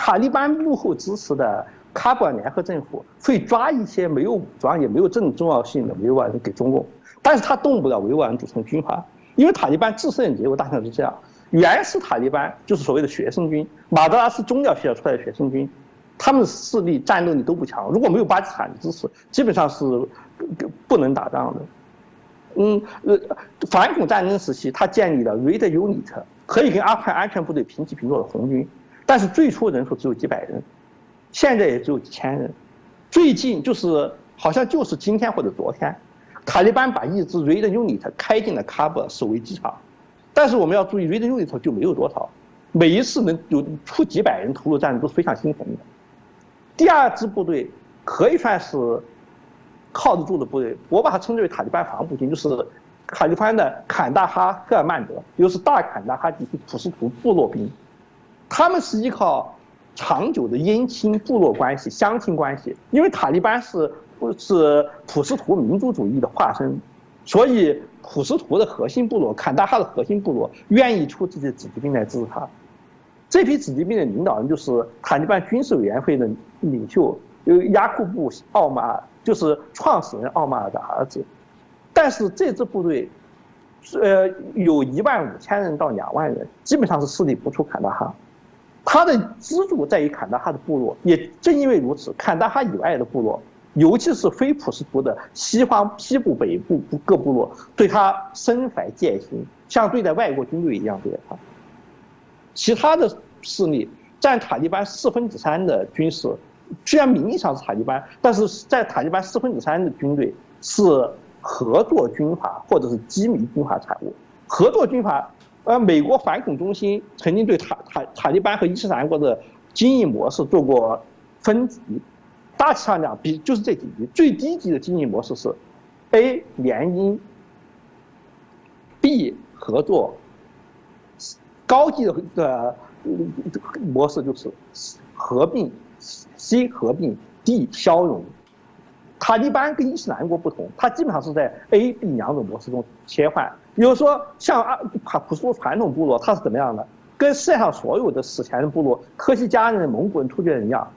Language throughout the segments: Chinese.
塔利班幕后支持的喀布尔联合政府会抓一些没有武装也没有政治重要性的维吾尔人给中共，但是他动不了维吾尔人组成军阀，因为塔利班自身的结构大概是这样：原始塔利班就是所谓的学生军，马德拉斯宗教学校出来的学生军，他们的势力战斗力都不强，如果没有巴基斯坦的支持，基本上是不能打仗的。反恐战争时期，他建立了 Red Unit， 可以跟阿富汗安全部队平起平坐的红军，但是最初人数只有几百人，现在也只有几千人。最近好像就是今天或者昨天，塔利班把一支 Red Unit 开进了喀布尔守卫机场，但是我们要注意 Red Unit 就没有多少，每一次能有出几百人投入战争都是非常心疼的。第二支部队可以算是靠得住的部队，我把它称之为塔利班防部军，就是塔利班的坎大哈赫尔曼德，也就是大坎大哈地区普什图部落兵。他们是依靠长久的姻亲部落关系、乡亲关系，因为塔利班是普什图民族主义的化身，所以普什图的核心部落、坎大哈的核心部落愿意出这些子弟兵来支持他。这批子弟兵的领导人就是塔利班军事委员会的领袖雅库布·奥马尔，就是创始人奥马尔的儿子。但是这支部队，有15000人到2万人，基本上是势力不出坎大哈。他的支柱在于坎大哈的部落，也正因为如此，坎大哈以外的部落，尤其是非普什图的西部、北部各部落，对他深怀戒心，像对待外国军队一样对待他。其他的势力占塔利班3/4的军事，虽然名义上是塔利班，但是在塔利班3/4的军队是合作军阀或者是机密军阀产物。合作军阀，美国反恐中心曾经对塔利班和伊斯兰国的经营模式做过分级，大体上讲，就是这几级，最低级的经营模式是 A 联姻 ，B 合作。高级的模式就是合并 ，C 合并 ，D 消融。塔利班跟伊斯兰国不同，它基本上是在 A、B 两种模式中切换。比如说，像普什图传统部落，它是怎么样的？跟世界上所有的史前的部落，科西嘉人、蒙古人、突厥人一样，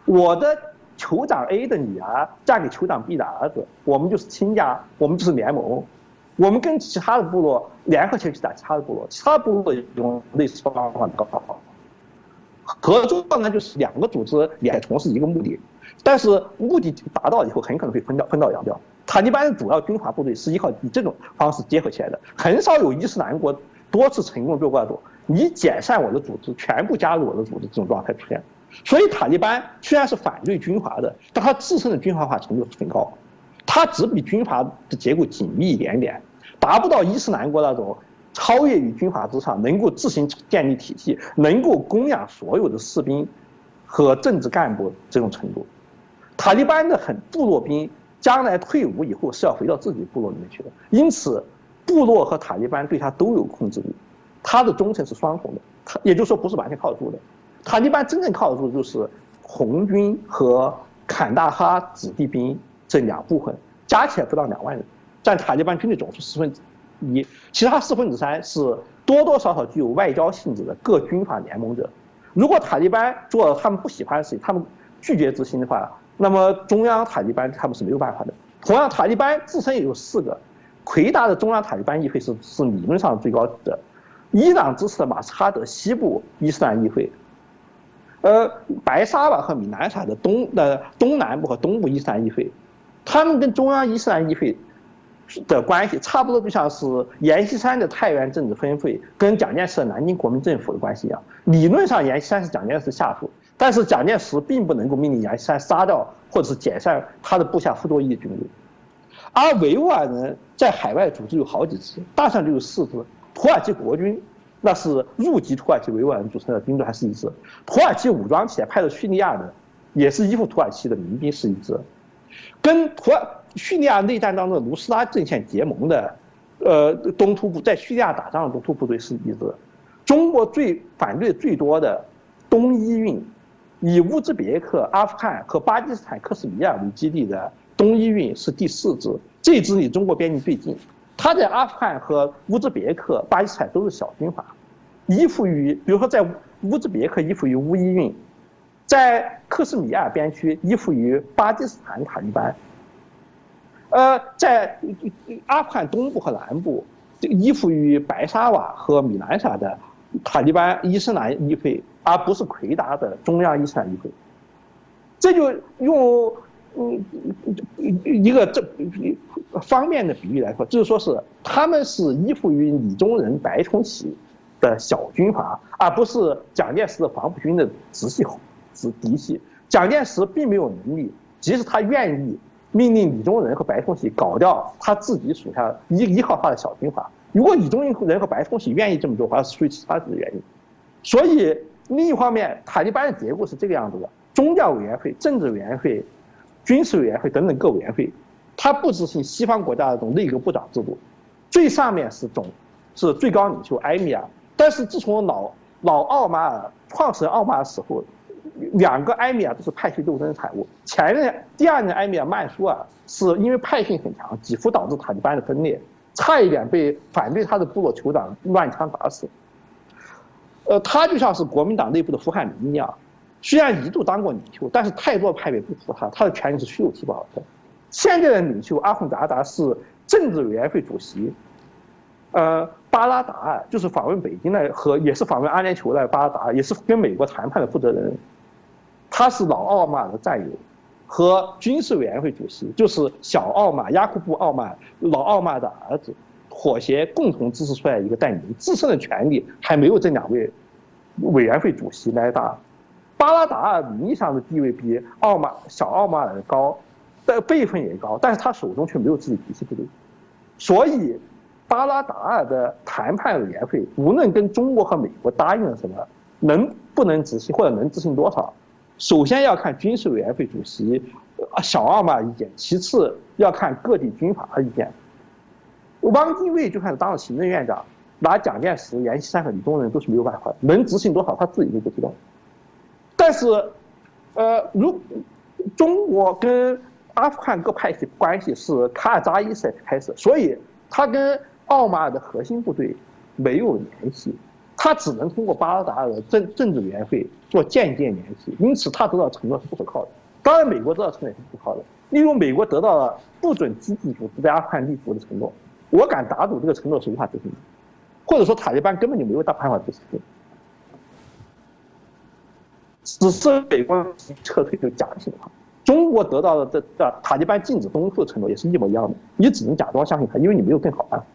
我的酋长 A 的女儿嫁给酋长 B 的儿子，我们就是亲家，我们就是联盟。我们跟其他的部落联合起来去打其他的部落，其他部落用类似方法搞好。合作呢，就是2个组织也从事一个目的，但是目的达到以后，很可能会分道扬镳。塔利班的主要军阀部队是依靠以这种方式结合起来的，很少有伊斯兰国多次成功做过你解散我的组织，全部加入我的组织这种状态出现。所以塔利班虽然是反对军阀的，但他自身的军阀化程度是很高，他只比军阀的结构紧密一点点。达不到伊斯兰国那种超越于军阀之上，能够自行建立体系，能够供养所有的士兵和政治干部这种程度。塔利班的部落兵将来退伍以后是要回到自己部落里面去的，因此部落和塔利班对他都有控制力，他的忠诚是双重的，也就是说不是完全靠得住的。塔利班真正靠得住的就是红军和坎大哈子弟兵这2部分，加起来不到2万人。占塔利班军队总数1/4，其他3/4是多多少少具有外交性质的各军阀联盟者。如果塔利班做他们不喜欢的事情，他们拒绝执行的话，那么中央塔利班他们是没有办法的。同样，塔利班自身也有4个，魁达的中央塔利班议会是理论上最高级的，伊朗支持的马斯哈德西部伊斯兰议会，白沙瓦和米南沙的东南部和东部伊斯兰议会，他们跟中央伊斯兰议会的关系差不多，就像是阎锡山的太原政治分会跟蒋介石的南京国民政府的关系一样。理论上阎锡山是蒋介石下属，但是蒋介石并不能够命令阎锡山杀掉或者是解散他的部下傅作义的军队。而维吾尔人在海外组织有好几支，大上就有4支。土耳其国军那是入籍土耳其维吾尔人组成的军队还是一支，土耳其武装起来派到叙利亚的也是依附土耳其的民兵是一支，跟叙利亚内战当中卢斯拉阵线结盟的，东突部在叙利亚打仗的东突部队是一支。中国反对最多的东伊运，以乌兹别克、阿富汗和巴基斯坦克什米尔为基地的东伊运是第4支，这支离中国边境最近。他在阿富汗和乌兹别克、巴基斯坦都是小军阀，依附于，比如说在乌兹别克依附于乌伊运，在克什米尔边区依附于巴基斯坦塔利班，在阿富汗东部和南部依附于白沙瓦和米兰沙的塔利班伊斯兰议会，而不是奎达的中央伊斯兰议会。这就用一个方面的比喻来说，就是说是他们是依附于李宗仁、白崇禧的小军阀，而不是蒋介石的黄埔军的直系嫡系。蒋介石并没有能力，即使他愿意命令李宗仁和白崇禧搞掉他自己属下依靠他的小军阀。如果李宗仁和白崇禧愿意这么做的话，是出于其他的原因。所以另一方面，塔利班的结构是这个样子的：宗教委员会、政治委员会、军事委员会等等各委员会，它不执行西方国家的这种内阁部长制度。最上面是最高领袖埃米尔，但是自从老奥马尔创始人奥马尔死后，2个埃米尔都是派系斗争的产物。第二任埃米尔曼苏尔是因为派性很强，几乎导致塔利班的分裂，差一点被反对他的部落酋长乱枪打死。他就像是国民党内部的胡汉民一样，虽然一度当过领袖，但是太多派别不服他，他的权力是虚有其表的。现在的领袖阿洪扎达是政治委员会主席，巴拉达尔就是访问北京的也是访问阿联酋的巴拉达尔，也是跟美国谈判的负责人，他是老奥马尔的战友，和军事委员会主席就是小奥马亚库布奥马老奥马的儿子妥协共同支持出来一个代理人，自身的权力还没有这2位委员会主席来大。巴拉达尔名义上的地位比小奥马尔高，的辈分也高，但是他手中却没有自己嫡系部队，所以巴拉达尔的谈判委员会无论跟中国和美国答应了什么，能不能执行或者能执行多少，首先要看军事委员会主席小奥马尔意见，其次要看各地军阀的意见。汪精卫就算是当了行政院长，拿蒋介石、阎锡山和李宗仁都是没有办法的，能执行多少他自己都不知道。但是，中国跟阿富汗各派系关系是卡尔扎伊时代开始，所以他跟奥马尔的核心部队没有联系，他只能通过巴拉达尔的政治委员会做间接联系，因此他得到承诺是不可靠的。当然，美国得到承诺也是不可靠的，例如美国得到了不准基地组织在阿富汗立足的承诺，我敢打赌这个承诺是无法执行的，或者说塔利班根本就没有办法执行。只是美国撤退就假的情况，中国得到的塔利班禁止东出的承诺也是一模一样的，你只能假装相信他，因为你没有更好办法。